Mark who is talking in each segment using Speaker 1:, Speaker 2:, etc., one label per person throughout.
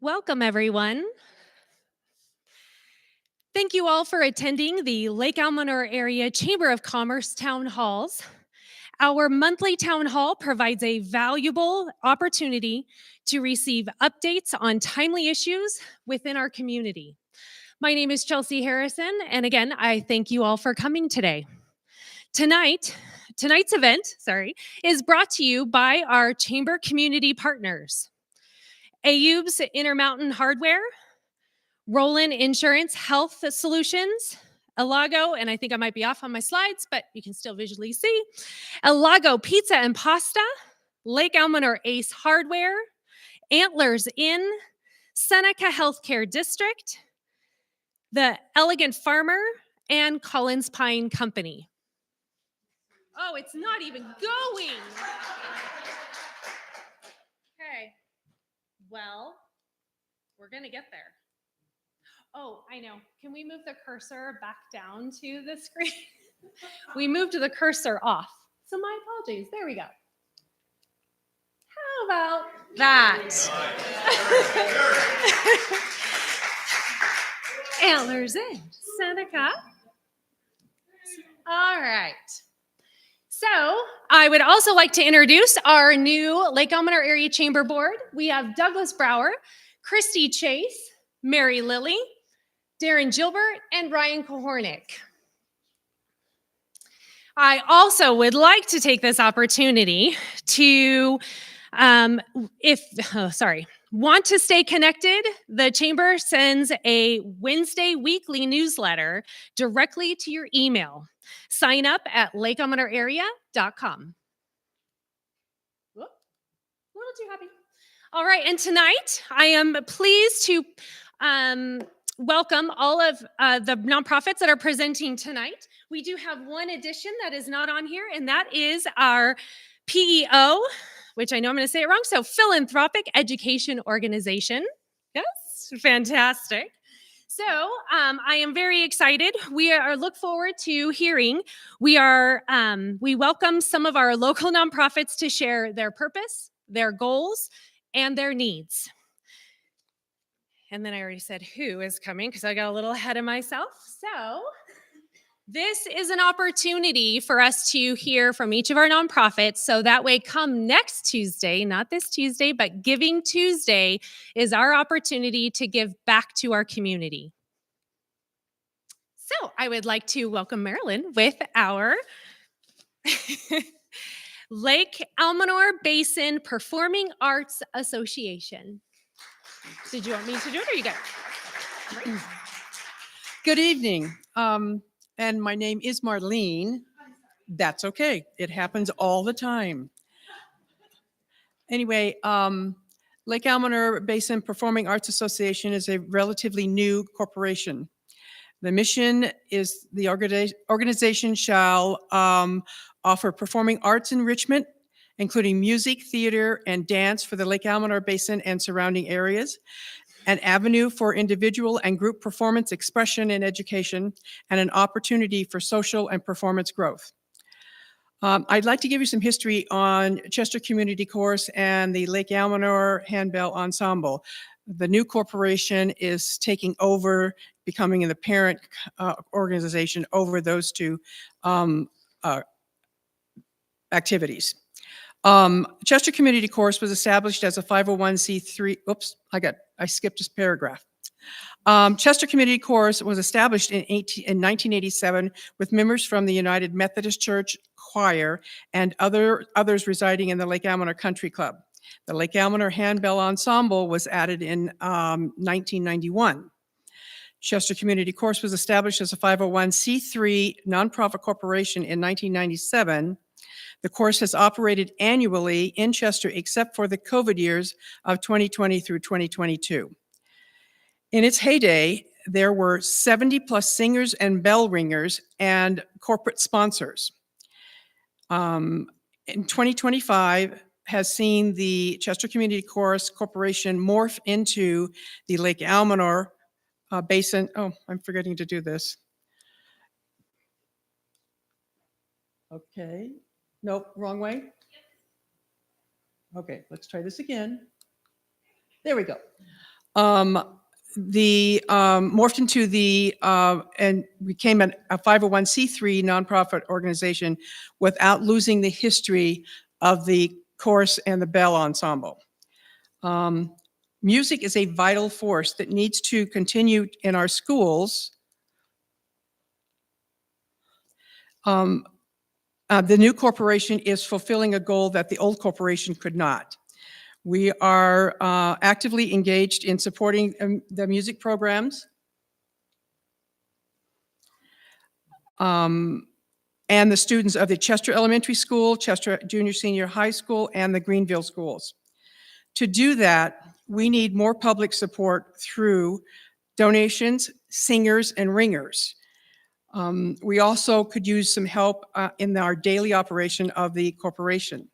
Speaker 1: Welcome, everyone. Thank you all for attending the Lake Almanor Area Chamber of Commerce Town Halls. Our monthly town hall provides a valuable opportunity to receive updates on timely issues within our community. My name is Chelsea Harrison, and again, I thank you all for coming today. Tonight's event, is brought to you by our chamber community partners. Ayoub's Intermountain Hardware, Roland Insurance Health Solutions, Elago, and I think I might be off on my slides, but you can still visually see, Elago Pizza and Pasta, Lake Almanor Ace Hardware, Antlers Inn, Seneca Healthcare District, the Elegant Farmer, and Collins Pine Company. Oh, it's not even going. Okay. Well, we're going to get there. Oh, I know. Can we move the cursor back down to the screen? We moved the cursor off. So my apologies. There we go. How about that? Antlers in Seneca. All right. So I would also like to introduce our new Lake Almanor Area Chamber Board. We have Douglas Brower, Christy Chase, Mary Lilly, Darren Gilbert, and Ryan Kohornick. I also would like to take this opportunity to, want to stay connected, the Chamber sends a Wednesday weekly newsletter directly to your email. Sign up at lakealmanorarea.com. A little too happy. All right, and tonight I am pleased to welcome all of the nonprofits that are presenting tonight. We do have one addition that is not on here, and that is our PEO, which I know I'm going to say it wrong, so Philanthropic Education Organization. Yes, fantastic. So I am very excited. We look forward to hearing. We welcome some of our local nonprofits to share their purpose, their goals, and their needs. And then I already said who is coming because I got a little ahead of myself. So this is an opportunity for us to hear from each of our nonprofits. So that way, come next Tuesday, not this Tuesday, but Giving Tuesday is our opportunity to give back to our community. So I would like to welcome Marilyn with our Lake Almanor Basin Performing Arts Association. Did you want me to do it or you got it? Right.
Speaker 2: Good evening. And my name is Marlene. That's okay. It happens all the time. Anyway, Lake Almanor Basin Performing Arts Association is a relatively new corporation. The mission is the organization shall offer performing arts enrichment, including music, theater, and dance for the Lake Almanor Basin and surrounding areas, an avenue for individual and group performance expression and education, and an opportunity for social and performance growth. I'd like to give you some history on Chester Community Chorus and the Lake Almanor Handbell Ensemble. The new corporation is taking over, becoming the parent organization over those two activities. Chester Community Chorus was established as a 501c3. Oops, I skipped this paragraph. Chester Community Chorus was established in 1987 with members from the United Methodist Church Choir and others residing in the Lake Almanor Country Club. The Lake Almanor Handbell Ensemble was added in 1991. Chester Community Chorus was established as a 501c3 nonprofit corporation in 1997. The chorus has operated annually in Chester except for the COVID years of 2020 through 2022. In its heyday, there were 70 plus singers and bell ringers and corporate sponsors. In 2025 has seen the Chester Community Chorus Corporation morph into the Lake Almanor Basin. Oh, I'm forgetting to do this. Okay. Nope, wrong way. Okay, let's try this again. There we go. Morphed into and became a 501c3 nonprofit organization without losing the history of the chorus and the bell ensemble. Music is a vital force that needs to continue in our schools. The new corporation is fulfilling a goal that the old corporation could not. We are actively engaged in supporting the music programs and the students of the Chester Elementary School, Chester Junior Senior High School, and the Greenville schools. To do that, we need more public support through donations, singers, and ringers. We also could use some help in our daily operation of the corporation.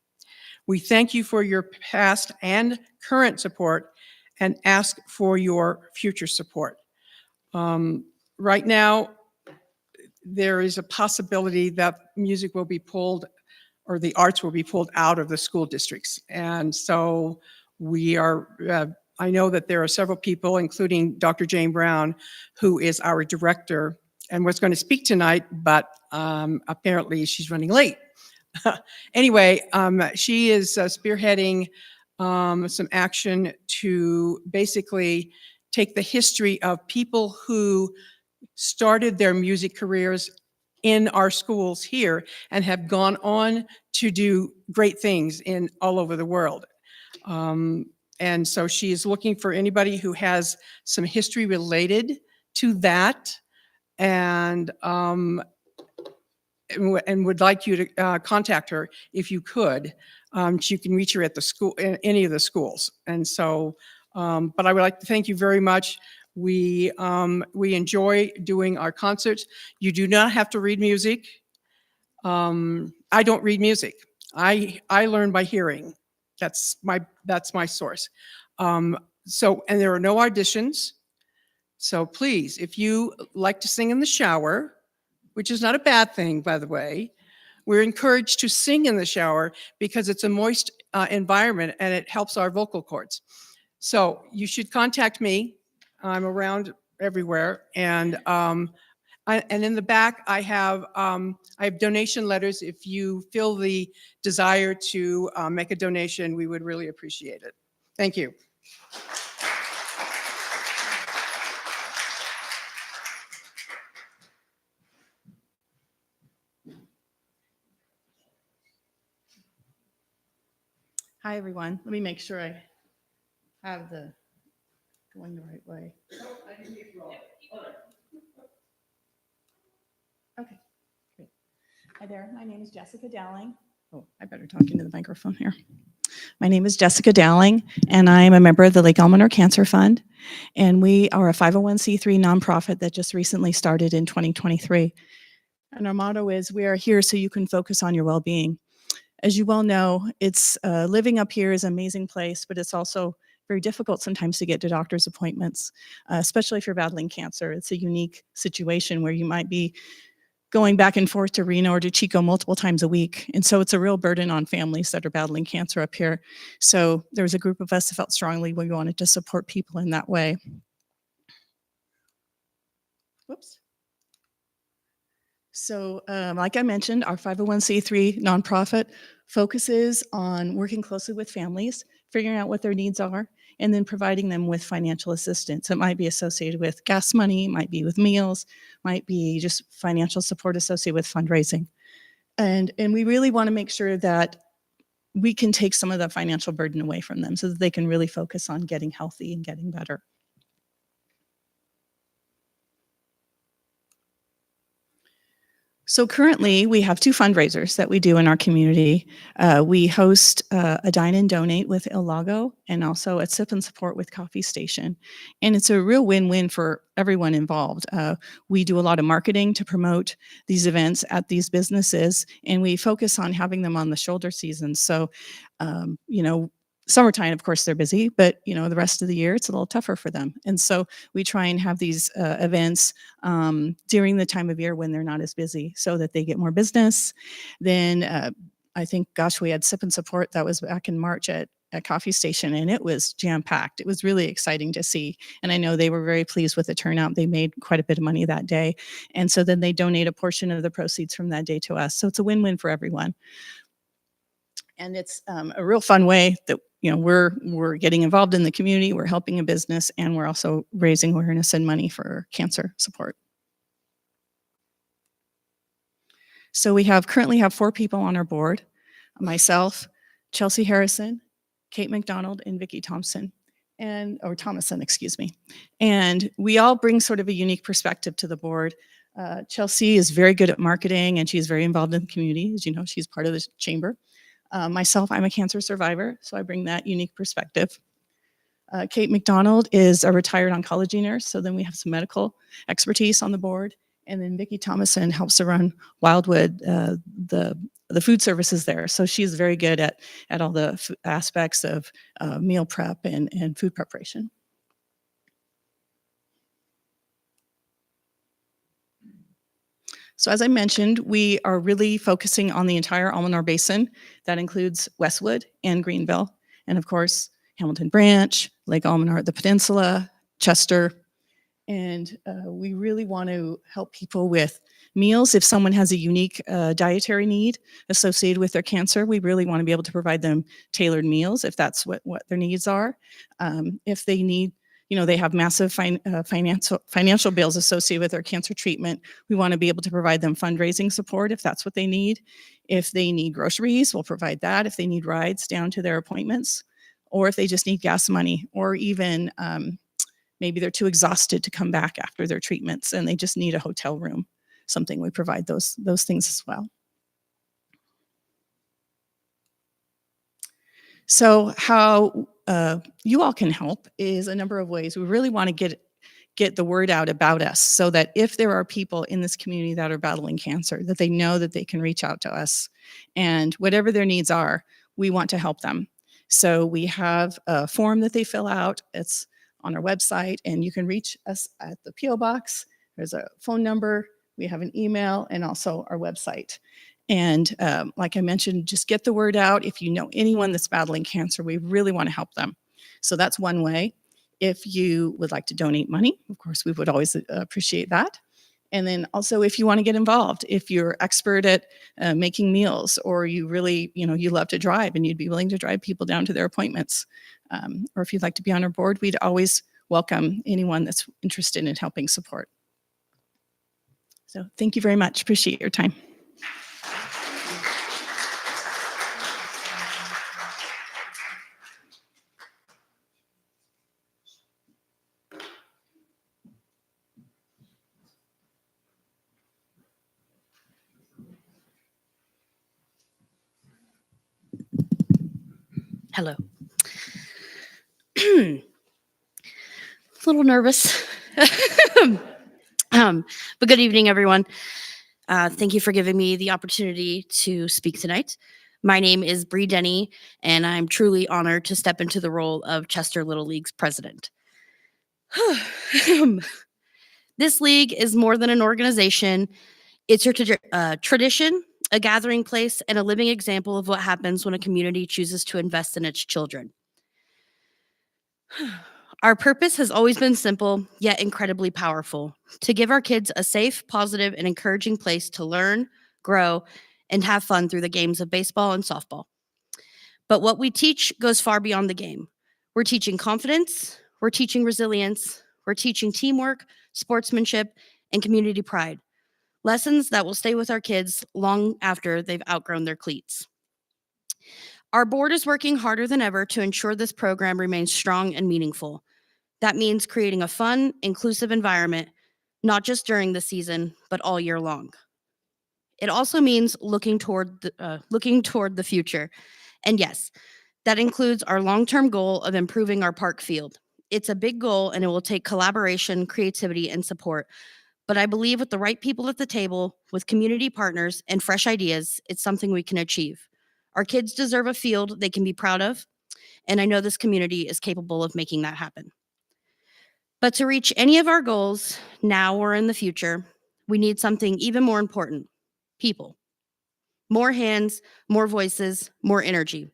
Speaker 2: We thank you for your past and current support and ask for your future support. Right now, there is a possibility that music will be pulled or the arts will be pulled out of the school districts. And so we are, I know that there are several people, including Dr. Jane Brown, who is our director and was going to speak tonight, but apparently she's running late. Anyway, she is spearheading some action to basically take the history of people who started their music careers in our schools here and have gone on to do great things in all over the world. And so she is looking for anybody who has some history related to that and would like you to contact her if you could. You can reach her at the school, in any of the schools. And so, but I would like to thank you very much. We enjoy doing our concerts. You do not have to read music. I don't read music. I learn by hearing. That's my source. And there are no auditions. So please, if you like to sing in the shower, which is not a bad thing, by the way, we're encouraged to sing in the shower because it's a moist environment and it helps our vocal cords. So you should contact me. I'm around everywhere. And in the back, I have donation letters. If you feel the desire to make a donation, we would really appreciate it. Thank you.
Speaker 3: Hi, everyone. Let me make sure I have the going the right way. Okay, great. Hi there. My name is Jessica Dowling. Oh, I better talk into the microphone here. My name is Jessica Dowling, and I am a member of the Lake Almanor Cancer Fund. And we are a 501c3 nonprofit that just recently started in 2023. And our motto is, we are here so you can focus on your well-being. As you well know, it's living up here is an amazing place, but it's also very difficult sometimes to get to doctor's appointments, especially if you're battling cancer. It's a unique situation where you might be going back and forth to Reno or to Chico multiple times a week. And so it's a real burden on families that are battling cancer up here. So there was a group of us that felt strongly we wanted to support people in that way. Whoops. So like I mentioned, our 501c3 nonprofit focuses on working closely with families, figuring out what their needs are, and then providing them with financial assistance. It might be associated with gas money, might be with meals, might be just financial support associated with fundraising. And we really want to make sure that we can take some of the financial burden away from them so that they can really focus on getting healthy and getting better. So currently, we have two fundraisers that we do in our community. We host a Dine and Donate with Il Lago and also a Sip and Support with Coffee Station. And it's a real win-win for everyone involved. We do a lot of marketing to promote these events at these businesses, and we focus on having them on the shoulder season. So, summertime, of course, they're busy, but the rest of the year, it's a little tougher for them. And so we try and have these events during the time of year when they're not as busy so that they get more business. Then I think, gosh, we had Sip and Support. That was back in March at coffee station, and it was jam-packed. It was really exciting to see, and I know they were very pleased with the turnout. They made quite a bit of money that day, and so then they donate a portion of the proceeds from that day to us. So it's a win-win for everyone. And it's a real fun way that, you know, we're getting involved in the community, we're helping a business, and we're also raising awareness and money for cancer support. So we currently have 4 people on our board: myself, Chelsea Harrison, Kate McDonald, and Vicki Thomason, excuse me. And we all bring sort of a unique perspective to the board. Chelsea is very good at marketing, and she's very involved in the community. As you know, she's part of the chamber. Myself, I'm a cancer survivor, so I bring that unique perspective. Kate McDonald is a retired oncology nurse, so then we have some medical expertise on the board. And then Vicki Thomason helps to run Wildwood, the food services there. So she's very good at all the aspects of meal prep and food preparation. So as I mentioned, we are really focusing on the entire Almanor Basin. That includes Westwood and Greenville, and of course, Hamilton Branch, Lake Almanor, the Peninsula, Chester. And we really want to help people with meals. If someone has a unique dietary need associated with their cancer, we really want to be able to provide them tailored meals if that's what their needs are. If they need, you know, they have massive financial bills associated with their cancer treatment, we want to be able to provide them fundraising support if that's what they need. If they need groceries, we'll provide that. If they need rides down to their appointments, or if they just need gas money, or even maybe they're too exhausted to come back after their treatments and they just need a hotel room, something, we provide those things as well. So how you all can help is a number of ways. We really want to get the word out about us, so that if there are people in this community that are battling cancer, that they know that they can reach out to us, and whatever their needs are, we want to help them. So we have a form that they fill out. It's on our website, and you can reach us at the P.O. Box. There's a phone number, we have an email, and also our website. And like I mentioned, just get the word out. If you know anyone that's battling cancer, we really want to help them. So that's one way. If you would like to donate money, of course, we would always appreciate that. And then also, if you want to get involved, if you're expert at making meals, or you really, you love to drive and you'd be willing to drive people down to their appointments, or if you'd like to be on our board, we'd always welcome anyone that's interested in helping support. So thank you very much. Appreciate your time.
Speaker 4: Hello. A little nervous. But good evening, everyone. Thank you for giving me the opportunity to speak tonight. My name is Bree Denny, and I'm truly honored to step into the role of Chester Little League's president. This league is more than an organization. It's a tradition, a gathering place, and a living example of what happens when a community chooses to invest in its children. Our purpose has always been simple, yet incredibly powerful: to give our kids a safe, positive, and encouraging place to learn, grow, and have fun through the games of baseball and softball. But what we teach goes far beyond the game. We're teaching confidence, we're teaching resilience, we're teaching teamwork, sportsmanship, and community pride. Lessons that will stay with our kids long after they've outgrown their cleats. Our board is working harder than ever to ensure this program remains strong and meaningful. That means creating a fun, inclusive environment, not just during the season, but all year long. It also means looking toward the future. And yes, that includes our long-term goal of improving our park field. It's a big goal, and it will take collaboration, creativity, and support. But I believe with the right people at the table, with community partners and fresh ideas, it's something we can achieve. Our kids deserve a field they can be proud of, and I know this community is capable of making that happen. But to reach any of our goals, now or in the future, we need something even more important: people. More hands, more voices, more energy.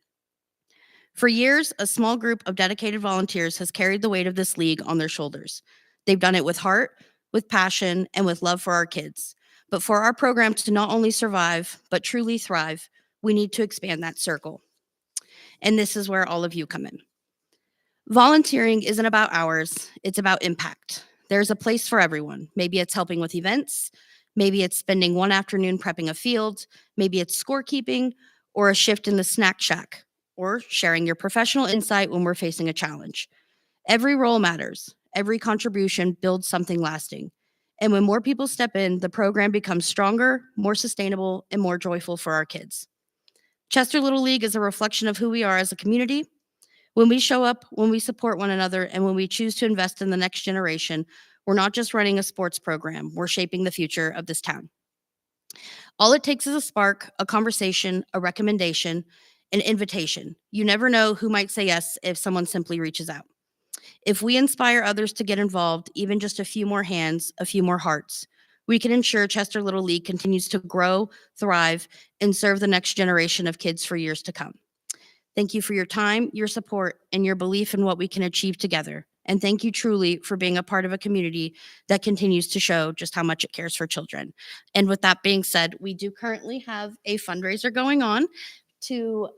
Speaker 4: For years, a small group of dedicated volunteers has carried the weight of this league on their shoulders. They've done it with heart, with passion, and with love for our kids. But for our program to not only survive, but truly thrive, we need to expand that circle. And this is where all of you come in. Volunteering isn't about hours, it's about impact. There's a place for everyone. Maybe it's helping with events, maybe it's spending one afternoon prepping a field, maybe it's scorekeeping, or a shift in the snack shack, or sharing your professional insight when we're facing a challenge. Every role matters. Every contribution builds something lasting. And when more people step in, the program becomes stronger, more sustainable, and more joyful for our kids. Chester Little League is a reflection of who we are as a community. When we show up, when we support one another, and when we choose to invest in the next generation, we're not just running a sports program, we're shaping the future of this town. All it takes is a spark, a conversation, a recommendation, an invitation. You never know who might say yes if someone simply reaches out. If we inspire others to get involved, even just a few more hands, a few more hearts, we can ensure Chester Little League continues to grow, thrive, and serve the next generation of kids for years to come. Thank you for your time, your support, and your belief in what we can achieve together. And thank you truly for being a part of a community that continues to show just how much it cares for children. And with that being said, we do currently have a fundraiser going on to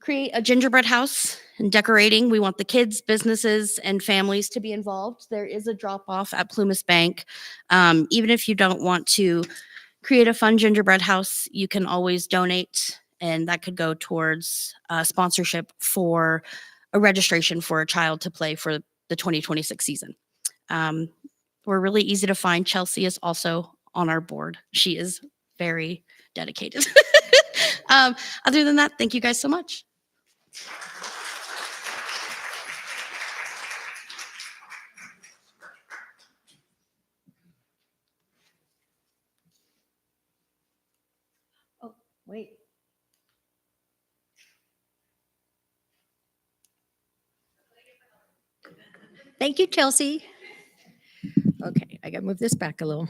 Speaker 4: create a gingerbread house and decorating. We want the kids, businesses, and families to be involved. There is a drop-off at Plumas Bank. Even if you don't want to create a fun gingerbread house, you can always donate, and that could go towards sponsorship for a registration for a child to play for the 2026 season. We're really easy to find. Chelsea is also on our board. She is very dedicated. Other than that, thank you guys so much.
Speaker 5: Oh, wait. Thank you, Chelsea. Okay, I gotta move this back a little.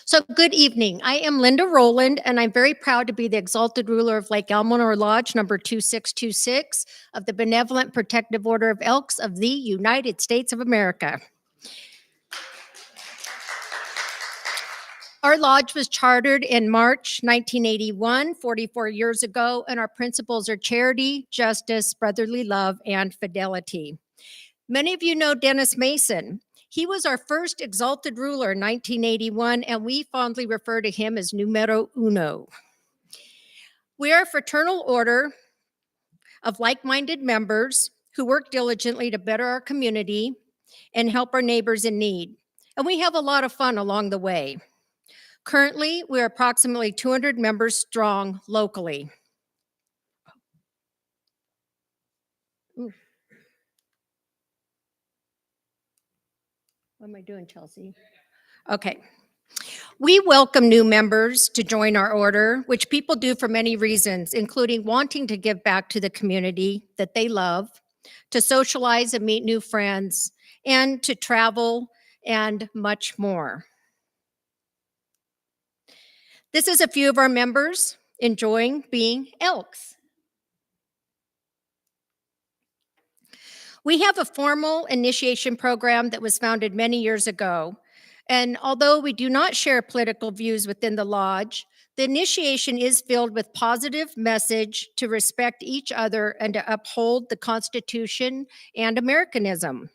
Speaker 5: So good evening. I am Linda Rowland, and I'm very proud to be the exalted ruler of Lake Almanor Lodge number 2626 of the Benevolent Protective Order of Elks of the United States of America. Our lodge was chartered in March 1981, 44 years ago, and our principles are charity, justice, brotherly love, and fidelity. Many of you know Dennis Mason. He was our first exalted ruler in 1981, and we fondly refer to him as numero uno. We are a fraternal order of like-minded members who work diligently to better our community and help our neighbors in need. And we have a lot of fun along the way. Currently, we are approximately 200 members strong locally. Ooh. What am I doing, Chelsea? Okay. We welcome new members to join our order, which people do for many reasons, including wanting to give back to the community that they love, to socialize and meet new friends, and to travel, and much more. This is a few of our members enjoying being Elks. We have a formal initiation program that was founded many years ago. And although we do not share political views within the lodge, the initiation is filled with positive message to respect each other and to uphold the Constitution and Americanism.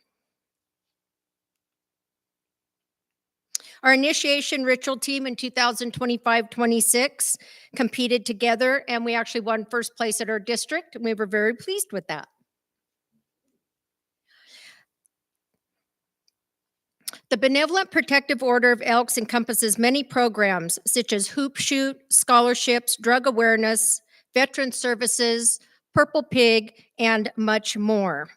Speaker 5: Our initiation ritual team in 2025-26 competed together, and we actually won first place at our district, and we were very pleased with that. The Benevolent Protective Order of Elks encompasses many programs such as Hoop Shoot, scholarships, drug awareness, veteran services, Purple Pig, and much more.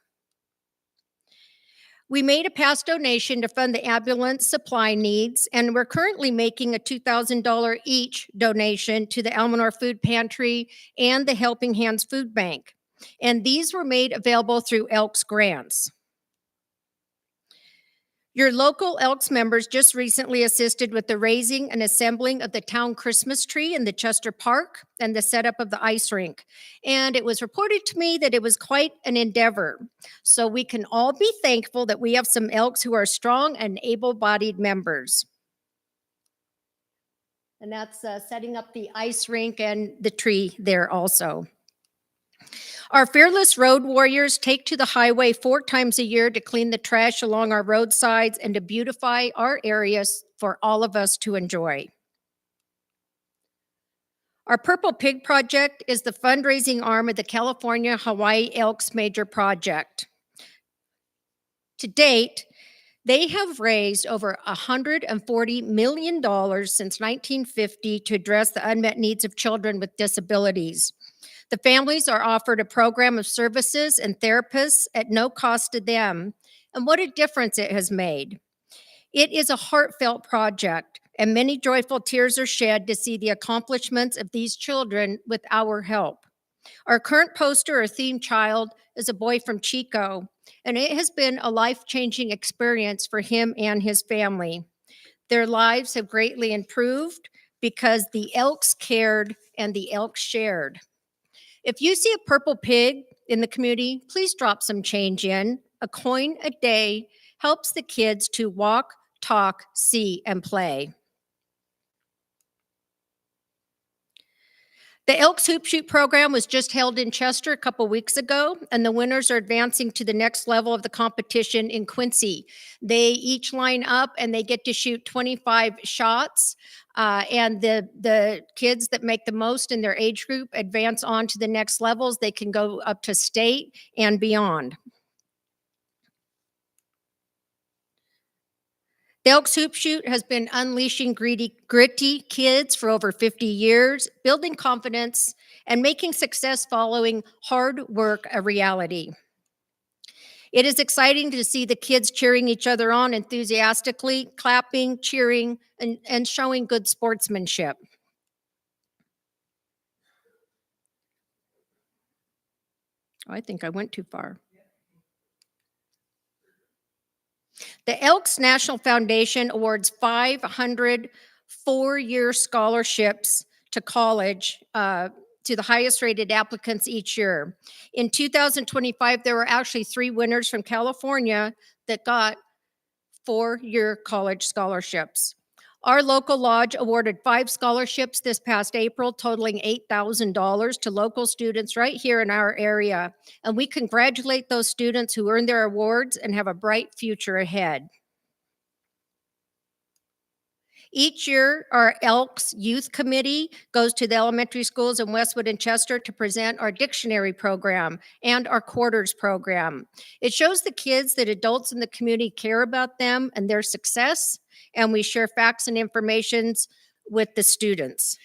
Speaker 5: We made a past donation to fund the ambulance supply needs, and we're currently making a $2,000 each donation to the Almanor Food Pantry and the Helping Hands Food Bank. And these were made available through Elks grants. Your local Elks members just recently assisted with the raising and assembling of the town Christmas tree in the Chester Park and the setup of the ice rink. And it was reported to me that it was quite an endeavor. So we can all be thankful that we have some Elks who are strong and able-bodied members. And that's setting up the ice rink and the tree there also. Our fearless road warriors take to the highway 4 times a year to clean the trash along our roadsides and to beautify our areas for all of us to enjoy. Our Purple Pig Project is the fundraising arm of the California Hawaii Elks Major Project. To date, they have raised over $140 million since 1950 to address the unmet needs of children with disabilities. The families are offered a program of services and therapists at no cost to them, and what a difference it has made. It is a heartfelt project, and many joyful tears are shed to see the accomplishments of these children with our help. Our current poster or theme child is a boy from Chico, and it has been a life-changing experience for him and his family. Their lives have greatly improved because the Elks cared and the Elks shared. If you see a purple pig in the community, please drop some change in. A coin a day helps the kids to walk, talk, see, and play. The Elks Hoop Shoot program was just held in Chester a couple weeks ago, and the winners are advancing to the next level of the competition in Quincy. They each line up and they get to shoot 25 shots, and the kids that make the most in their age group advance on to the next levels. They can go up to state and beyond. The Elks Hoop Shoot has been unleashing gritty kids for over 50 years, building confidence and making success following hard work a reality. It is exciting to see the kids cheering each other on enthusiastically, clapping, cheering, and showing good sportsmanship. Oh, I think I went too far. The Elks National Foundation awards 500 four-year scholarships to college to the highest rated applicants each year. In 2025, there were actually 3 winners from California that got 4-year college scholarships. Our local lodge awarded 5 scholarships this past April, totaling $8,000 to local students right here in our area. And we congratulate those students who earned their awards and have a bright future ahead. Each year, our Elks Youth Committee goes to the elementary schools in Westwood and Chester to present our dictionary program and our quarters program. It shows the kids that adults in the community care about them and their success, and we share facts and information with the students.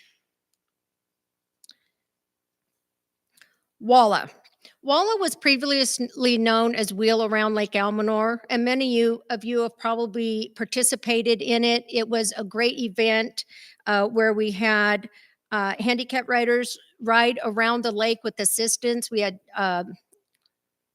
Speaker 5: WALA. WALA was previously known as Wheel Around Lake Almanor, and many of you have probably participated in it. It was a great event where we had handicap riders ride around the lake with assistance. We had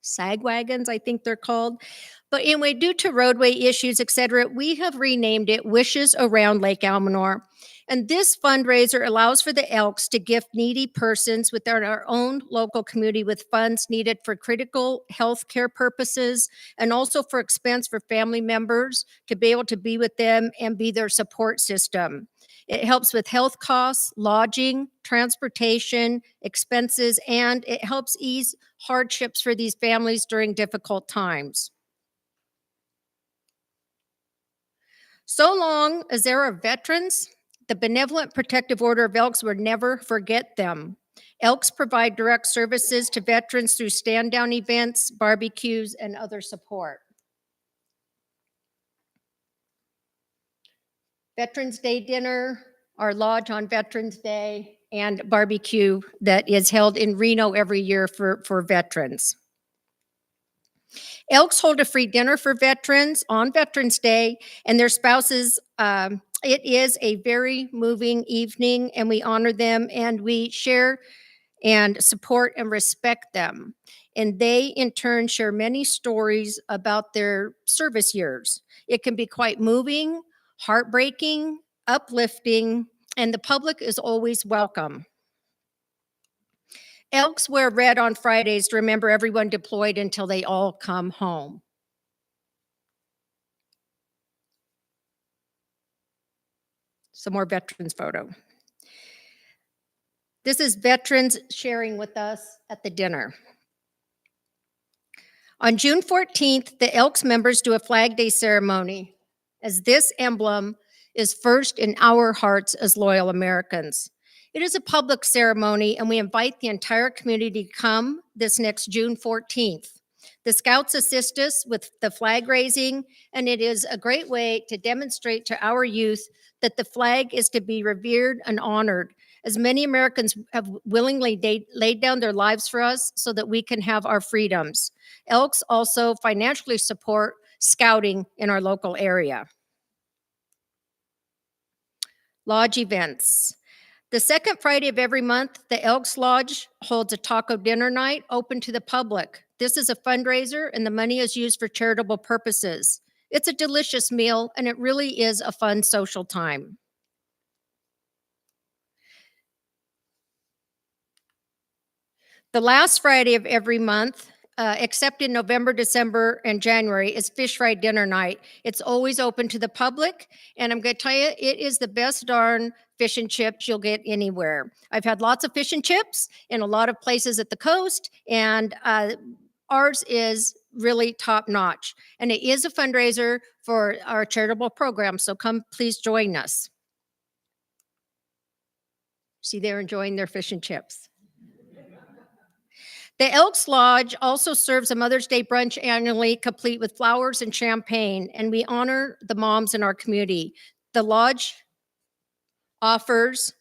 Speaker 5: sag wagons, I think they're called. But anyway, due to roadway issues, et cetera, we have renamed it Wishes Around Lake Almanor. And this fundraiser allows for the Elks to gift needy persons within our own local community with funds needed for critical health care purposes and also for expense for family members to be able to be with them and be their support system. It helps with health costs, lodging, transportation, expenses, and it helps ease hardships for these families during difficult times. So long as there are veterans, the Benevolent Protective Order of Elks will never forget them. Elks provide direct services to veterans through stand-down events, barbecues, and other support. Veterans Day dinner, our lodge on Veterans Day, and barbecue that is held in Reno every year for veterans. Elks hold a free dinner for veterans on Veterans Day and their spouses. It is a very moving evening, and we honor them, and we share and support and respect them. And they, in turn, share many stories about their service years. It can be quite moving, heartbreaking, uplifting, and the public is always welcome. Elks wear red on Fridays to remember everyone deployed until they all come home. Some more veterans photo. This is veterans sharing with us at the dinner. On June 14th, the Elks members do a Flag Day ceremony, as this emblem is first in our hearts as loyal Americans. It is a public ceremony, and we invite the entire community to come this next June 14th. The Scouts assist us with the flag raising, and it is a great way to demonstrate to our youth that the flag is to be revered and honored, as many Americans have willingly laid down their lives for us so that we can have our freedoms. Elks also financially support scouting in our local area. Lodge events. The second Friday of every month, the Elks Lodge holds a taco dinner night open to the public. This is a fundraiser, and the money is used for charitable purposes. It's a delicious meal, and it really is a fun social time. The last Friday of every month, except in November, December, and January, is Fish Fry Dinner Night. It's always open to the public, and I'm going to tell you, it is the best darn fish and chips you'll get anywhere. I've had lots of fish and chips in a lot of places at the coast, and ours is really top notch. And it is a fundraiser for our charitable program, so come please join us. See, they're enjoying their fish and chips. The Elks Lodge also serves a Mother's Day brunch annually, complete with flowers and champagne, and we honor the moms in our community. The lodge offers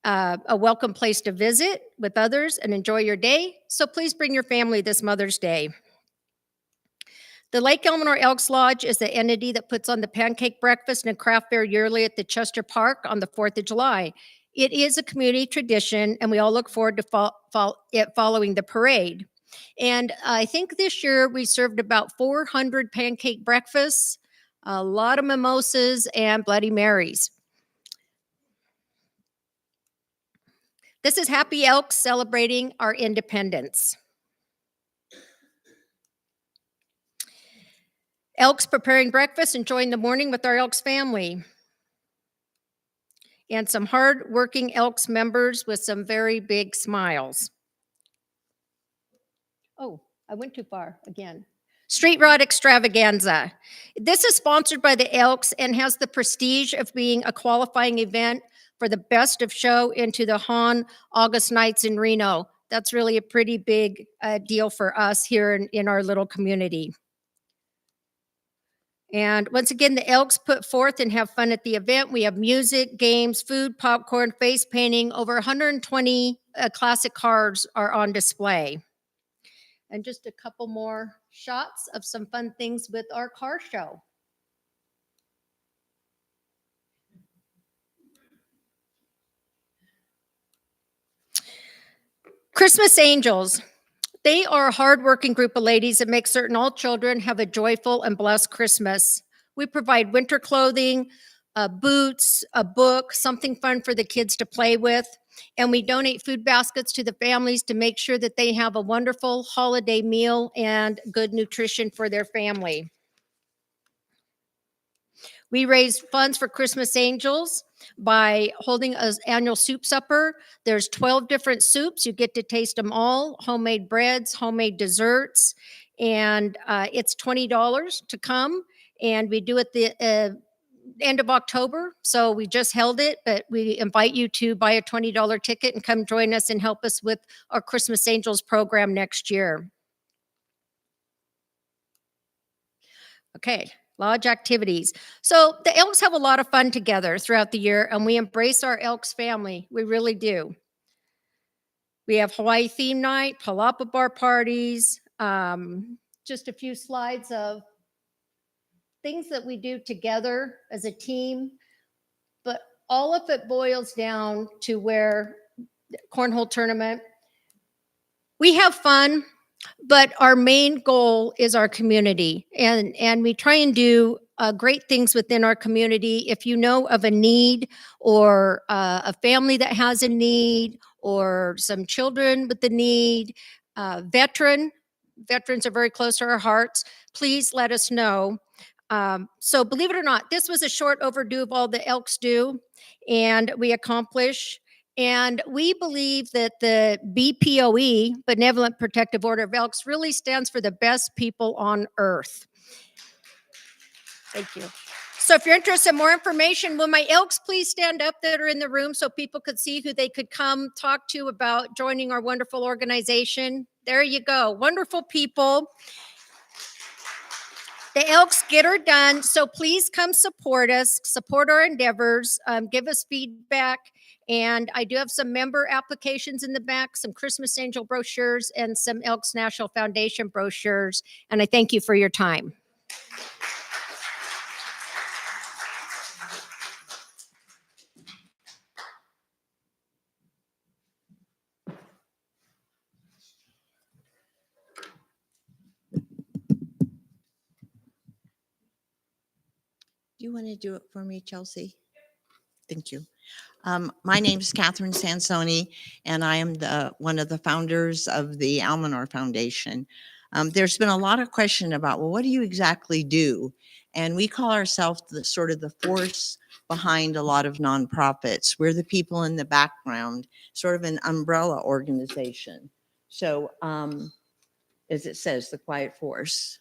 Speaker 5: a welcome place to visit with others and enjoy your day, so please bring your family this Mother's Day. The Lake Almanor Elks Lodge is the entity that puts on the pancake breakfast and craft fair yearly at the Chester Park on the 4th of July. It is a community tradition, and we all look forward to it following the parade. And I think this year we served about 400 pancake breakfasts, a lot of mimosas, and Bloody Marys. This is Happy Elks celebrating our independence. Elks preparing breakfast, enjoying the morning with our Elks family. And some hard-working Elks members with some very big smiles. Oh, I went too far again. Street Rod Extravaganza. This is sponsored by the Elks and has the prestige of being a qualifying event for the Best of Show into the Han August Nights in Reno. That's really a pretty big deal for us here in our little community. And once again, the Elks put forth and have fun at the event. We have music, games, food, popcorn, face painting. Over 120 classic cars are on display. And just a couple more shots of some fun things with our car show. Christmas Angels. They are a hardworking group of ladies that make certain all children have a joyful and blessed Christmas. We provide winter clothing, boots, a book, something fun for the kids to play with. And we donate food baskets to the families to make sure that they have a wonderful holiday meal and good nutrition for their family. We raise funds for Christmas Angels by holding an annual soup supper. There's 12 different soups. You get to taste them all, homemade breads, homemade desserts, and it's $20 to come. And we do it the end of October, so we just held it, but we invite you to buy a $20 ticket and come join us and help us with our Christmas Angels program next year. Okay. Lodge activities. So the Elks have a lot of fun together throughout the year, and we embrace our Elks family. We really do. We have Hawaii theme night, palapa bar parties, just a few slides of things that we do together as a team. But all of it boils down to where the cornhole tournament We have fun, but our main goal is our community, and we try and do great things within our community. If you know of a need, or a family that has a need, or some children with the need, veterans are very close to our hearts. Please let us know. So believe it or not, this was a short overdue of all the Elks do, and we accomplish. And we believe that the BPOE, Benevolent Protective Order of Elks, really stands for the best people on earth. Thank you. So if you're interested in more information, will my Elks please stand up that are in the room so people could see who they could come talk to about joining our wonderful organization? There you go. Wonderful people. The Elks get her done. So please come support us, support our endeavors, give us feedback. And I do have some member applications in the back, some Christmas Angel brochures, and some Elks National Foundation brochures. And I thank you for your time.
Speaker 6: Do you want to do it for me, Chelsea? Thank you. My name is Catherine Sansoni, and I am one of the founders of the Almanor Foundation. There's been a lot of question about, well, what do you exactly do? And we call ourselves the sort of the force behind a lot of nonprofits. We're the people in the background, sort of an umbrella organization. So, as it says, the quiet force.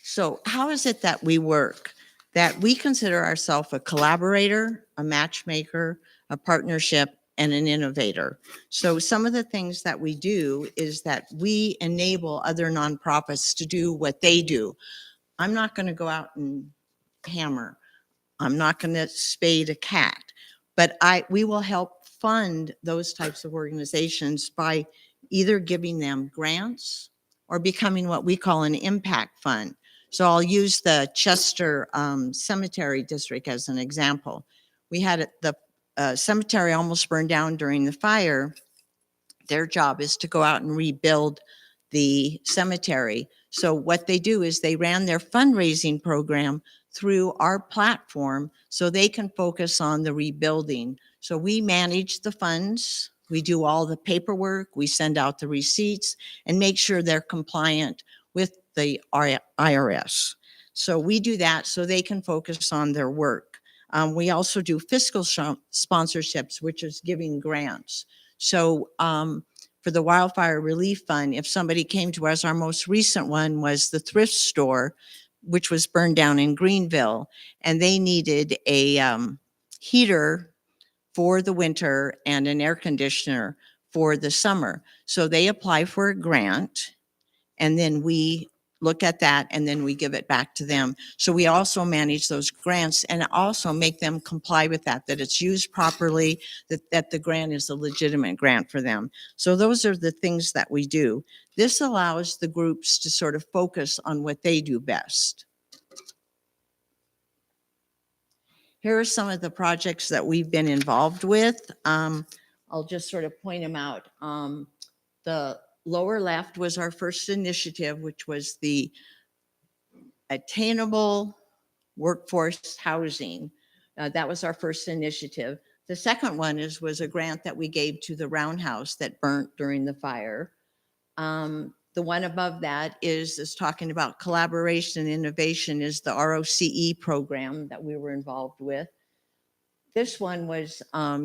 Speaker 6: So how is it that we work? That we consider ourselves a collaborator, a matchmaker, a partnership, and an innovator. So some of the things that we do is that we enable other nonprofits to do what they do. I'm not going to go out and hammer. I'm not going to spade a cat, but we will help fund those types of organizations by either giving them grants or becoming what we call an impact fund. So I'll use the Chester Cemetery District as an example. We had the cemetery almost burned down during the fire. Their job is to go out and rebuild the cemetery. So what they do is they ran their fundraising program through our platform so they can focus on the rebuilding. So we manage the funds, we do all the paperwork, we send out the receipts and make sure they're compliant with the IRS. So we do that so they can focus on their work. We also do fiscal sponsorships, which is giving grants. So for the Wildfire Relief Fund, if somebody came to us, our most recent one was the thrift store, which was burned down in Greenville, and they needed a heater for the winter and an air conditioner for the summer. So they apply for a grant, and then we look at that and then we give it back to them. So we also manage those grants and also make them comply with that it's used properly, that the grant is a legitimate grant for them. So those are the things that we do. This allows the groups to sort of focus on what they do best. Here are some of the projects that we've been involved with. I'll just sort of point them out. The lower left was our first initiative, which was the attainable workforce housing. That was our first initiative. The second one was a grant that we gave to the roundhouse that burnt during the fire. The one above that is talking about collaboration and innovation, is the ROCE program that we were involved with. This one was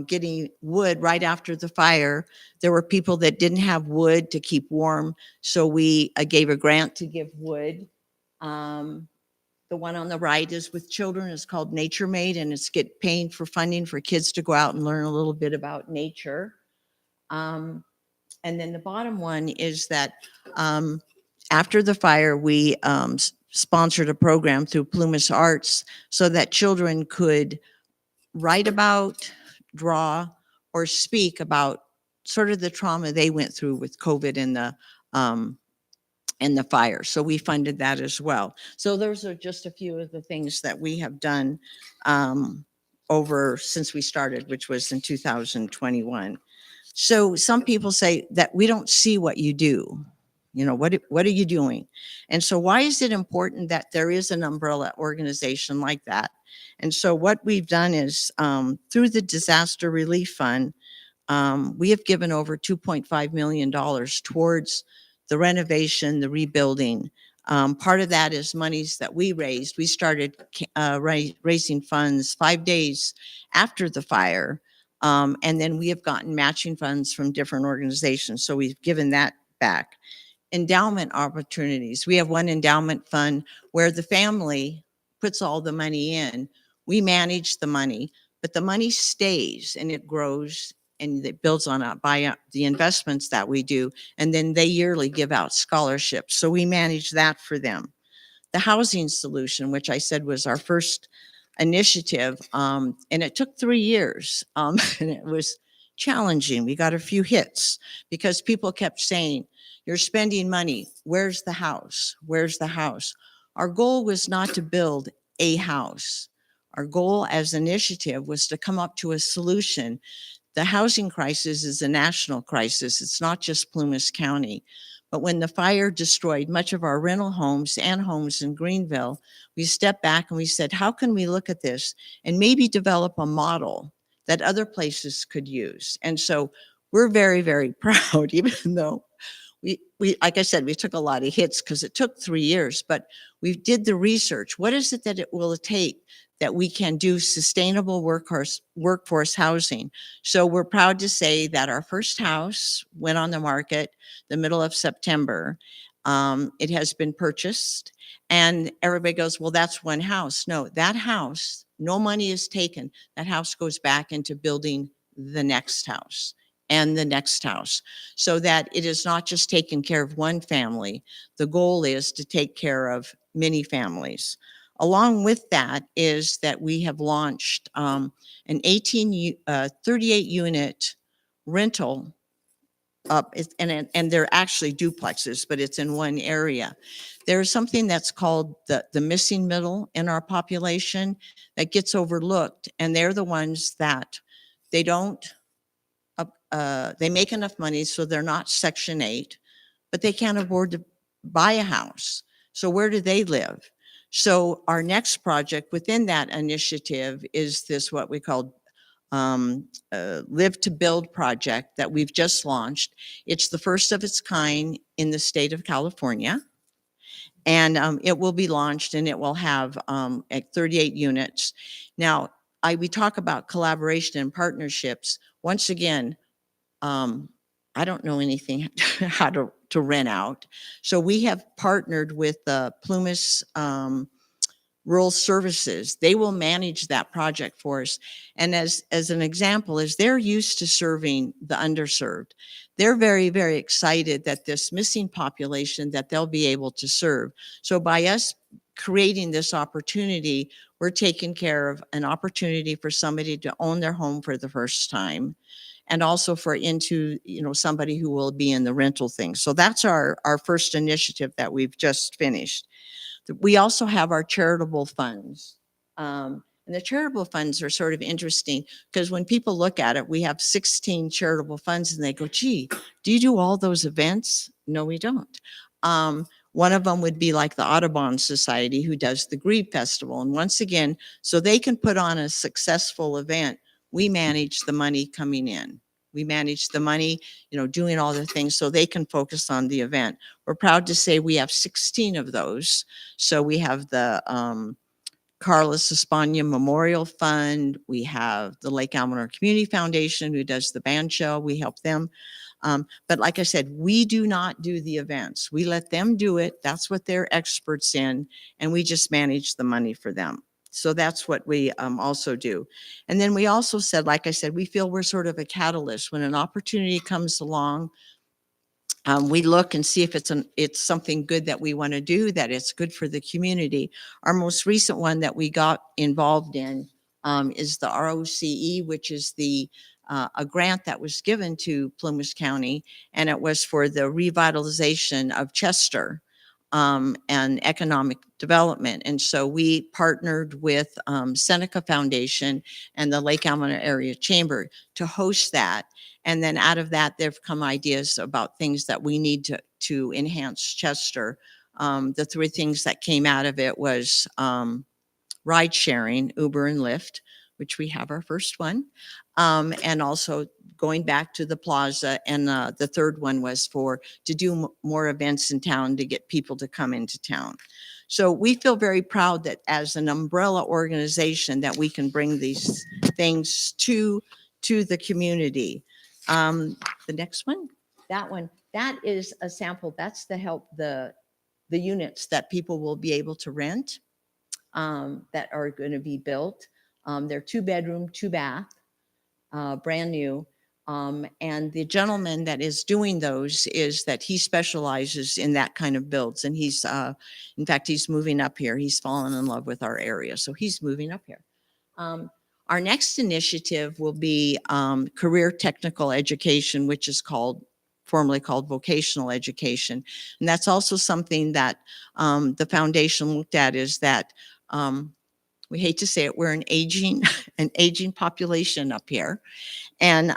Speaker 6: getting wood right after the fire. There were people that didn't have wood to keep warm, so we gave a grant to give wood. The one on the right is with children. It's called Nature Made, and it's paying for funding for kids to go out and learn a little bit about nature. And then the bottom one is that after the fire, we sponsored a program through Plumas Arts so that children could write about, draw, or speak about sort of the trauma they went through with COVID and the fire. So we funded that as well. So those are just a few of the things that we have done over since we started, which was in 2021. So some people say that we don't see what you do. You know, what are you doing? And so why is it important that there is an umbrella organization like that? And so what we've done is through the Disaster Relief Fund, we have given over $2.5 million towards the renovation, the rebuilding. Part of that is monies that we raised. We started raising funds 5 days after the fire. And then we have gotten matching funds from different organizations. So we've given that back. Endowment opportunities. We have one endowment fund where the family puts all the money in. We manage the money, but the money stays and it grows and it builds on by the investments that we do. And then they yearly give out scholarships. So we manage that for them. The housing solution, which I said was our first initiative, and it took 3 years, and it was challenging. We got a few hits because people kept saying, "You're spending money. Where's the house? Where's the house?" Our goal was not to build a house. Our goal as an initiative was to come up to a solution. The housing crisis is a national crisis. It's not just Plumas County. But when the fire destroyed much of our rental homes and homes in Greenville, we stepped back and we said, how can we look at this and maybe develop a model that other places could use? And so we're very, very proud, even though we like I said, we took a lot of hits because it took 3 years, but we did the research. What is it that it will take that we can do sustainable workforce housing? So we're proud to say that our first house went on the market the middle of September. It has been purchased, and everybody goes, well, that's one house. No, that house, no money is taken. That house goes back into building the next house and the next house, so that it is not just taking care of one family. The goal is to take care of many families. Along with that is that we have launched an 38 unit rental up, and they're actually duplexes, but it's in one area. There's something that's called the missing middle in our population that gets overlooked, and they're the ones that they don't, they make enough money so they're not Section 8, but they can't afford to buy a house. So where do they live? So our next project within that initiative is this, what we call Live to Build project that we've just launched. It's the first of its kind in the state of California. And it will be launched and it will have 38 units. Now, we talk about collaboration and partnerships. Once again, I don't know anything how to rent out. So we have partnered with the Plumas Rural Services. They will manage that project for us. And as an example, as they're used to serving the underserved, they're very, very excited that this missing population that they'll be able to serve. So by us creating this opportunity, we're taking care of an opportunity for somebody to own their home for the first time, and also for somebody who will be in the rental thing. So that's our first initiative that we've just finished. We also have our charitable funds. And the charitable funds are sort of interesting because when people look at it, we have 16 charitable funds and they go, gee, do you do all those events? No, we don't. One of them would be like the Audubon Society, who does the Grieve Festival. And once again, so they can put on a successful event, we manage the money coming in. We manage the money, doing all the things so they can focus on the event. We're proud to say we have 16 of those. So we have the Carlos Espana Memorial Fund. We have the Lake Almanor Community Foundation, who does the band show. We help them. But like I said, we do not do the events. We let them do it. That's what they're experts in. And we just manage the money for them. So that's what we also do. And then we also said, like I said, we feel we're sort of a catalyst. When an opportunity comes along, we look and see if it's something good that we want to do, that it's good for the community. Our most recent one that we got involved in is the ROCE, which is a grant that was given to Plumas County, and it was for the revitalization of Chester. and economic development. And so we partnered with Seneca Foundation and the Lake Almanor Area Chamber to host that. And then out of that, there've come ideas about things that we need to enhance Chester. The three things that came out of it was ride sharing, Uber and Lyft, which we have our first one, and also going back to the plaza. And the third one was to do more events in town to get people to come into town. So we feel very proud that as an umbrella organization that we can bring these things to the community. The next one, that is a sample. That's to help the units that people will be able to rent that are going to be built. They're 2-bedroom, 2-bath, brand new. And the gentleman that is doing those is that he specializes in that kind of builds. And he's, in fact, he's moving up here. He's fallen in love with our area. So he's moving up here. Our next initiative will be career technical education, which is formerly called vocational education. And that's also something that the foundation looked at, is that we hate to say it, we're an aging population up here. And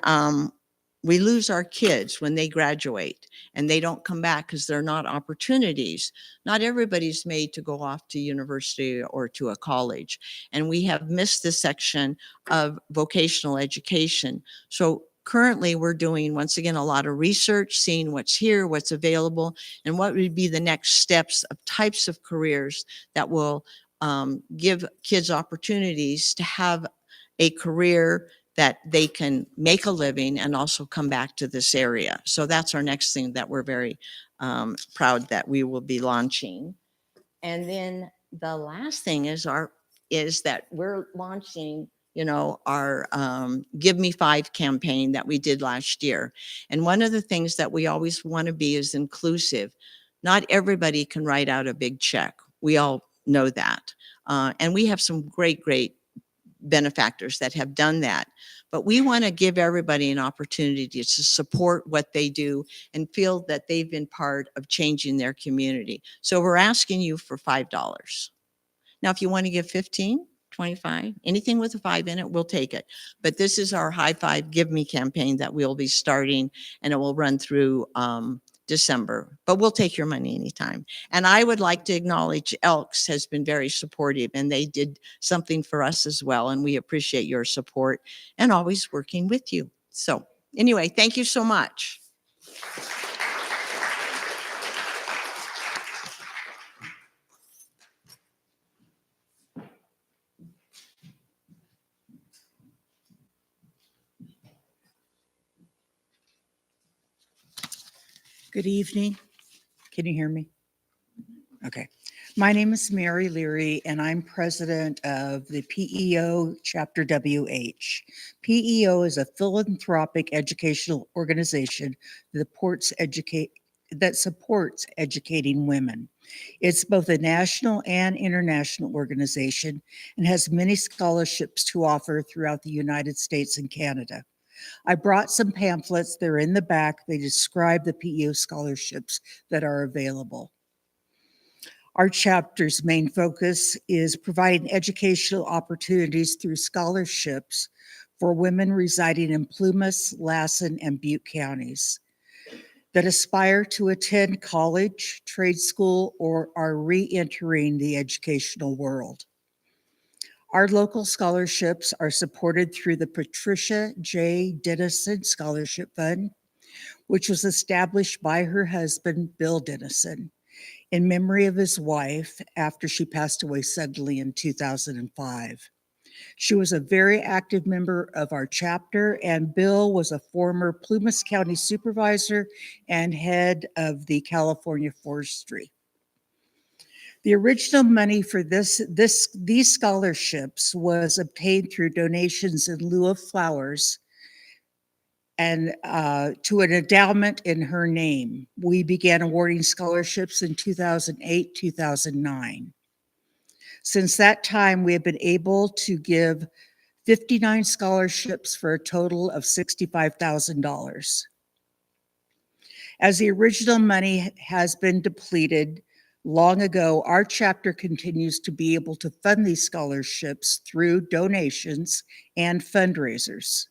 Speaker 6: we lose our kids when they graduate and they don't come back because they're not opportunities. Not everybody's made to go off to university or to a college. And we have missed this section of vocational education. So currently we're doing, once again, a lot of research, seeing what's here, what's available, and what would be the next steps of types of careers that will give kids opportunities to have a career that they can make a living and also come back to this area. So that's our next thing that we're very proud that we will be launching. And then the last thing is that we're launching, our Give Me 5 campaign that we did last year. And one of the things that we always want to be is inclusive. Not everybody can write out a big check. We all know that. And we have some great benefactors that have done that. But we want to give everybody an opportunity to support what they do and feel that they've been part of changing their community. So we're asking you for $5. Now, if you want to give 15, 25, anything with a 5 in it, we'll take it. But this is our High Five Give Me campaign that we'll be starting, and it will run through December, but we'll take your money anytime. And I would like to acknowledge Elks has been very supportive, and they did something for us as well. And we appreciate your support and always working with you. So anyway, thank you so much.
Speaker 7: Good evening. Can you hear me? Okay. My name is Mary Leary, and I'm president of the PEO Chapter WH. PEO is a philanthropic educational organization that supports educating women. It's both a national and international organization and has many scholarships to offer throughout the United States and Canada. I brought some pamphlets. They're in the back. They describe the PEO scholarships that are available. Our chapter's main focus is providing educational opportunities through scholarships for women residing in Plumas, Lassen, and Butte counties that aspire to attend college, trade school, or are re-entering the educational world. Our local scholarships are supported through the Patricia J. Dennison Scholarship Fund, which was established by her husband, Bill Dennison, in memory of his wife after she passed away suddenly in 2005. She was a very active member of our chapter, and Bill was a former Plumas County supervisor and head of the California Forestry. The original money for these scholarships was obtained through donations in lieu of flowers and to an endowment in her name. We began awarding scholarships in 2008, 2009. Since that time, we have been able to give 59 scholarships for a total of $65,000. As the original money has been depleted, Long ago, our chapter continues to be able to fund these scholarships through donations and fundraisers.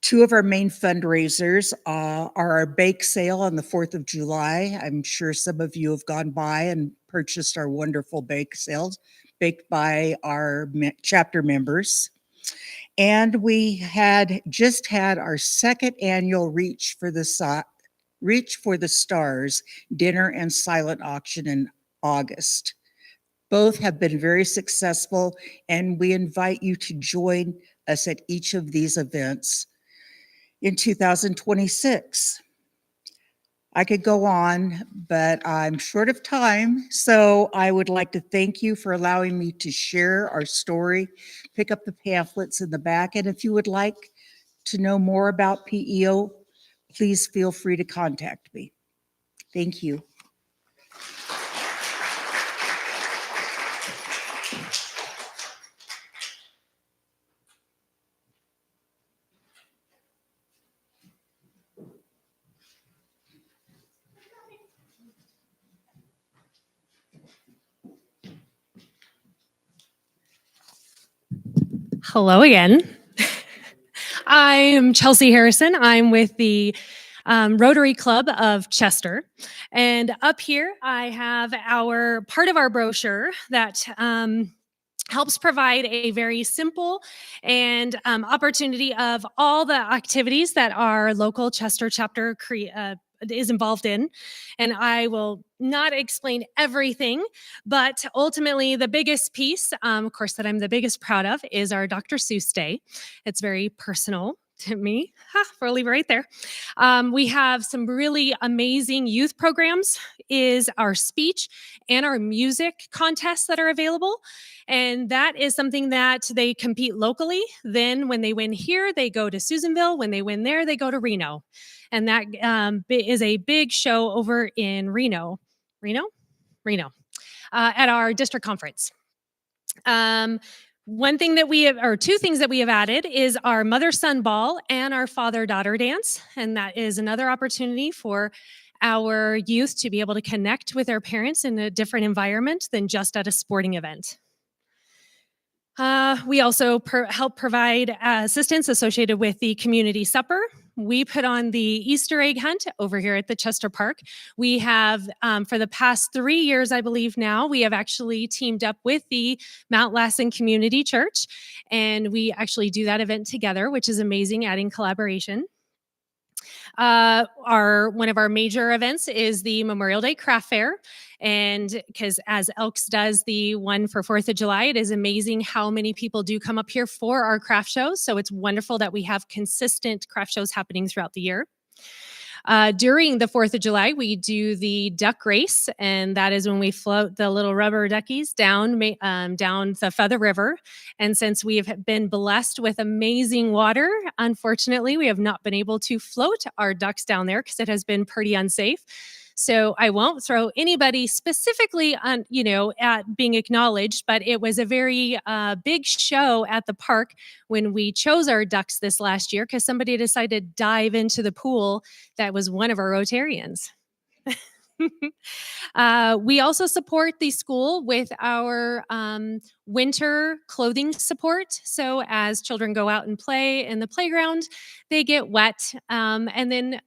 Speaker 7: Two of our main fundraisers are our bake sale on the 4th of July. I'm sure some of you have gone by and purchased our wonderful bake sales baked by our chapter members. And we had just had our second annual Reach for the Stars dinner and silent auction in August. Both have been very successful, and we invite you to join us at each of these events in 2026. I could go on, but I'm short of time. So I would like to thank you for allowing me to share our story. Pick up the pamphlets in the back. And if you would like to know more about PEO, please feel free to contact me. Thank you.
Speaker 1: Hello again. I'm Chelsea Harrison. I'm with the Rotary Club of Chester. And up here, I have our part of our brochure that helps provide a very simple and opportunity of all the activities that our local Chester chapter is involved in. And I will not explain everything, but ultimately the biggest piece, of course, that I'm the biggest proud of is our Dr. Seuss Day. It's very personal to me. We'll leave it right there. We have some really amazing youth programs, is our speech and our music contests that are available. And that is something that they compete locally. Then when they win here, they go to Susanville. When they win there, they go to Reno. And that is a big show over in Reno, at our district conference. One thing that we have, or two things that we have added, is our mother-son ball and our father-daughter dance. And that is another opportunity for our youth to be able to connect with their parents in a different environment than just at a sporting event. We also help provide assistance associated with the community supper. We put on the Easter egg hunt over here at the Chester Park. We have, for the past 3 years, I believe now, we have actually teamed up with the Mount Lassen Community Church, and we actually do that event together, which is amazing, adding collaboration. One of our major events is the Memorial Day Craft Fair. And because as Elks does the one for 4th of July, it is amazing how many people do come up here for our craft shows. So it's wonderful that we have consistent craft shows happening throughout the year. During the 4th of July, we do the duck race, and that is when we float the little rubber duckies down the Feather River. And since we have been blessed with amazing water, unfortunately, we have not been able to float our ducks down there because it has been pretty unsafe. So I won't throw anybody specifically on, at being acknowledged, but it was a very big show at the park when we chose our ducks this last year because somebody decided to dive into the pool that was one of our Rotarians. We also support the school with our winter clothing support. So as children go out and play in the playground, they get wet. And then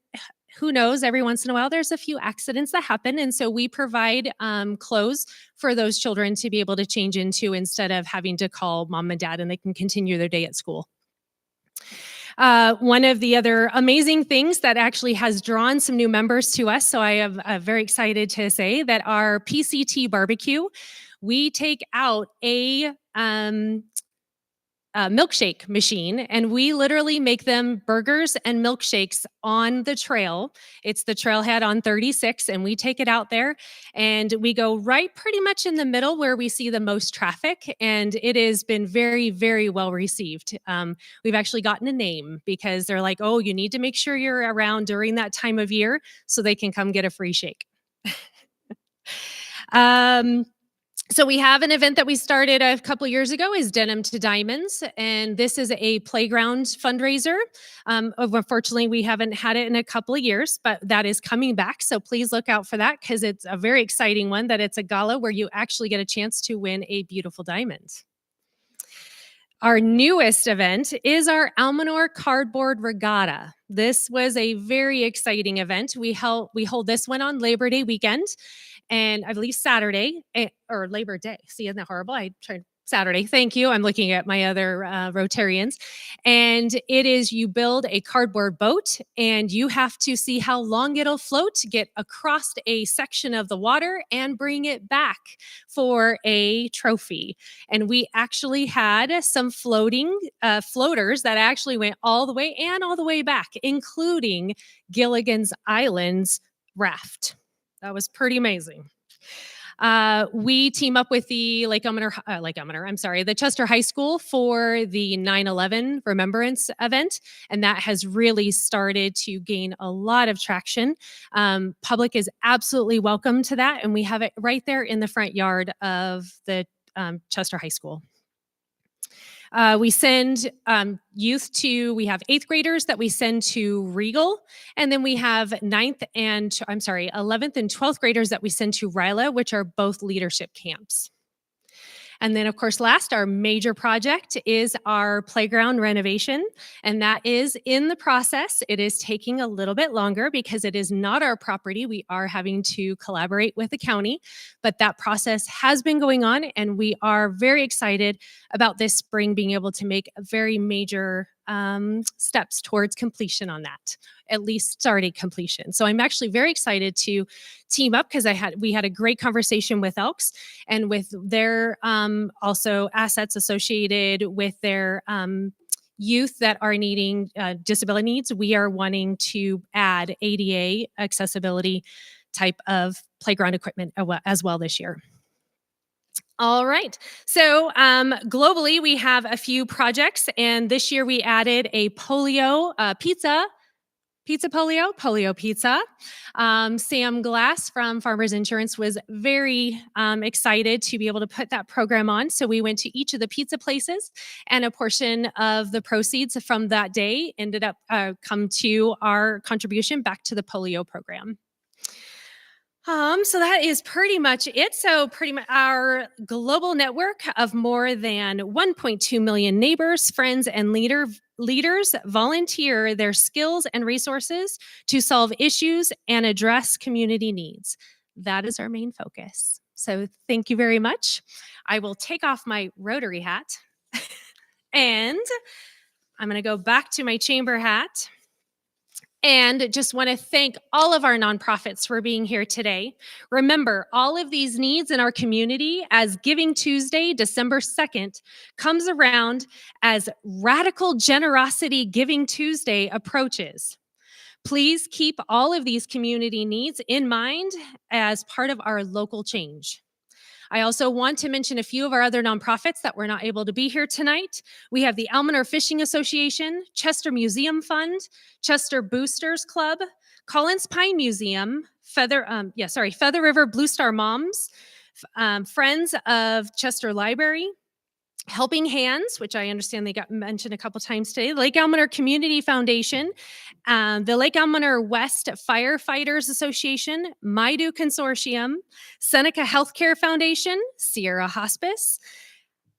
Speaker 1: who knows, every once in a while, there's a few accidents that happen. And so we provide clothes for those children to be able to change into instead of having to call mom and dad, and they can continue their day at school. One of the other amazing things that actually has drawn some new members to us, so I am very excited to say that our PCT barbecue, we take out a milkshake machine, and we literally make them burgers and milkshakes on the trail. It's the trailhead on 36, and we take it out there, and we go right pretty much in the middle where we see the most traffic, and it has been very, very well received. We've actually gotten a name because they're like, oh, you need to make sure you're around during that time of year so they can come get a free shake. So we have an event that we started a couple years ago is Denim to Diamonds, and this is a playground fundraiser. Unfortunately, we haven't had it in a couple of years, but that is coming back. So please look out for that because it's a very exciting one that it's a gala where you actually get a chance to win a beautiful diamond. Our newest event is our Almanor Cardboard Regatta. This was a very exciting event. We hold this one on Labor Day weekend, and I believe Saturday or Labor Day. See, isn't that horrible? I tried Saturday. Thank you. I'm looking at my other Rotarians. And it is you build a cardboard boat and you have to see how long it'll float to get across a section of the water and bring it back for a trophy. And we actually had some floaters that actually went all the way and all the way back, including Gilligan's Island's raft. That was pretty amazing. We team up with the the Chester High School for the 9/11 Remembrance event, and that has really started to gain a lot of traction. Public is absolutely welcome to that, and we have it right there in the front yard of the Chester High School. We send we have 8th graders that we send to Regal. And then we have 11th and 12th graders that we send to Ryla, which are both leadership camps. And then, of course, last, our major project is our playground renovation. And that is in the process. It is taking a little bit longer because it is not our property. We are having to collaborate with the county, but that process has been going on. And we are very excited about this spring being able to make a very major steps towards completion on that, at least starting completion. So I'm actually very excited to team up because we had a great conversation with Elks and with their also assets associated with their youth that are needing disability needs. We are wanting to add ADA accessibility type of playground equipment as well this year. All right. So globally, we have a few projects, and this year we added a polio pizza pizza. Sam Glass from Farmers Insurance was very excited to be able to put that program on. So we went to each of the pizza places, and a portion of the proceeds from that day ended up come to our contribution back to the polio program. So that is pretty much it. So pretty much our global network of more than 1.2 million neighbors, friends, and leaders volunteer their skills and resources to solve issues and address community needs. That is our main focus. So thank you very much. I will take off my Rotary hat and I'm going to go back to my chamber hat. And just want to thank all of our nonprofits for being here today. Remember, all of these needs in our community as Giving Tuesday, December 2nd, comes around as Radical Generosity Giving Tuesday approaches. Please keep all of these community needs in mind as part of our local change. I also want to mention a few of our other nonprofits that were not able to be here tonight. We have the Almanor Fishing Association, Chester Museum Fund, Chester Boosters Club, Collins Pine Museum, Feather River Blue Star Moms, Friends of Chester Library, Helping Hands, which I understand they got mentioned a couple times today, Lake Almanor Community Foundation, the Lake Almanor West Firefighters Association, MIDU Consortium, Seneca Healthcare Foundation, Sierra Hospice,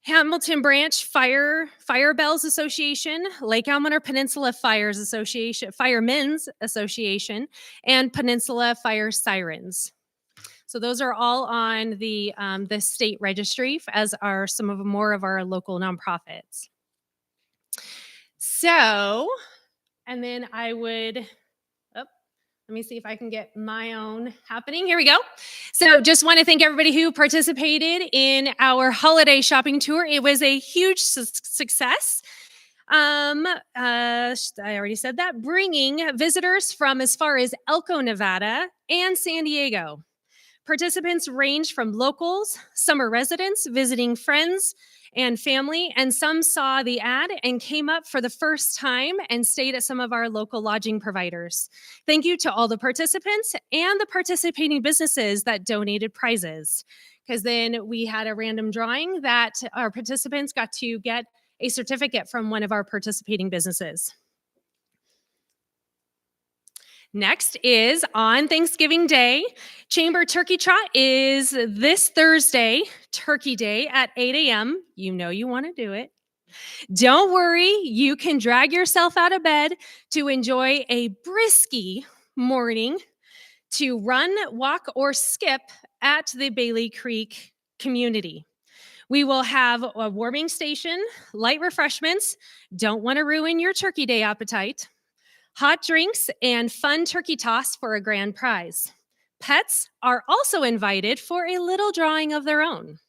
Speaker 1: Hamilton Branch Fire Bells Association, Lake Almanor Peninsula Fires Association, Firemen's Association, and Peninsula Fire Sirens. So those are all on the state registry, as are some of more of our local nonprofits. So, and then I would, let me see if I can get my own happening. Here we go. So just want to thank everybody who participated in our holiday shopping tour. It was a huge success. I already said that, bringing visitors from as far as Elko, Nevada and San Diego. Participants range from locals, summer residents, visiting friends and family, and some saw the ad and came up for the first time and stayed at some of our local lodging providers. Thank you to all the participants and the participating businesses that donated prizes, because then we had a random drawing that our participants got to get a certificate from one of our participating businesses. Next is on Thanksgiving Day. Chamber Turkey Trot is this Thursday, Turkey Day at 8 a.m. You know you want to do it. Don't worry, you can drag yourself out of bed to enjoy a brisky morning to run, walk, or skip at the Bailey Creek community. We will have a warming station, light refreshments. Don't want to ruin your Turkey Day appetite. Hot drinks and fun turkey toss for a grand prize. Pets are also invited for a little drawing of their own.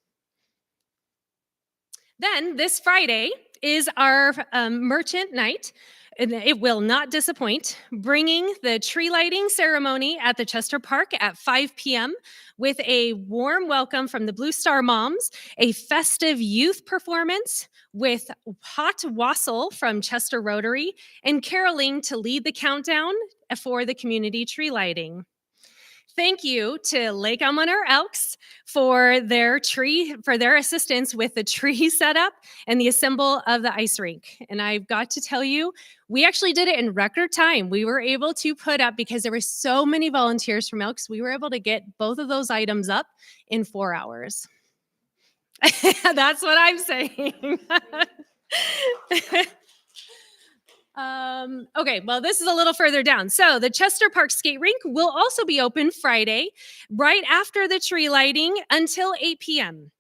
Speaker 1: Then this Friday is our merchant night. And it will not disappoint, bringing the tree lighting ceremony at the Chester Park at 5 p.m. with a warm welcome from the Blue Star Moms, a festive youth performance with hot wassail from Chester Rotary, and caroling to lead the countdown for the community tree lighting. Thank you to Lake Almanor Elks for their assistance with the tree setup and the assemble of the ice rink. And I've got to tell you, we actually did it in record time. We were able to put up, because there were so many volunteers from Elks, we were able to get both of those items up in 4 hours. That's what I'm saying. Okay, well, this is a little further down. So the Chester Park skate rink will also be open Friday, right after the tree lighting until 8 p.m.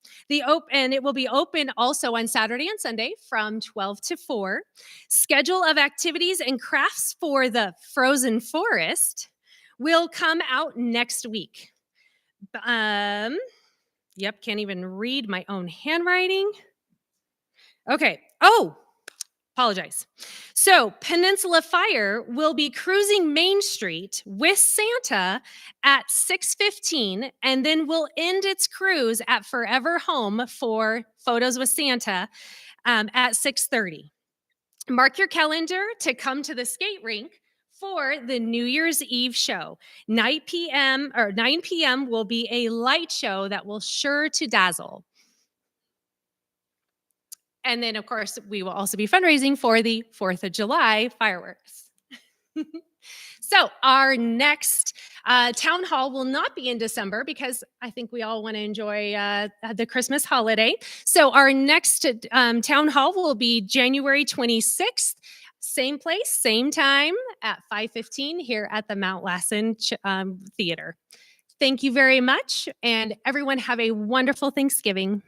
Speaker 1: And it will be open also on Saturday and Sunday from 12 to 4. Schedule of activities and crafts for the Frozen Forest will come out next week. Yep, can't even read my own handwriting. Okay. Oh, apologize. So Peninsula Fire will be cruising Main Street with Santa at 6:15, and then will end its cruise at Forever Home for Photos with Santa at 6:30. Mark your calendar to come to the skate rink for the New Year's Eve show. 9 p.m. will be a light show that will sure to dazzle. And then, of course, we will also be fundraising for the 4th of July fireworks. So our next town hall will not be in December, because I think we all want to enjoy the Christmas holiday. So our next town hall will be January 26th. Same place, same time at 5:15 here at the Mount Lassen Theater. Thank you very much, and everyone have a wonderful Thanksgiving.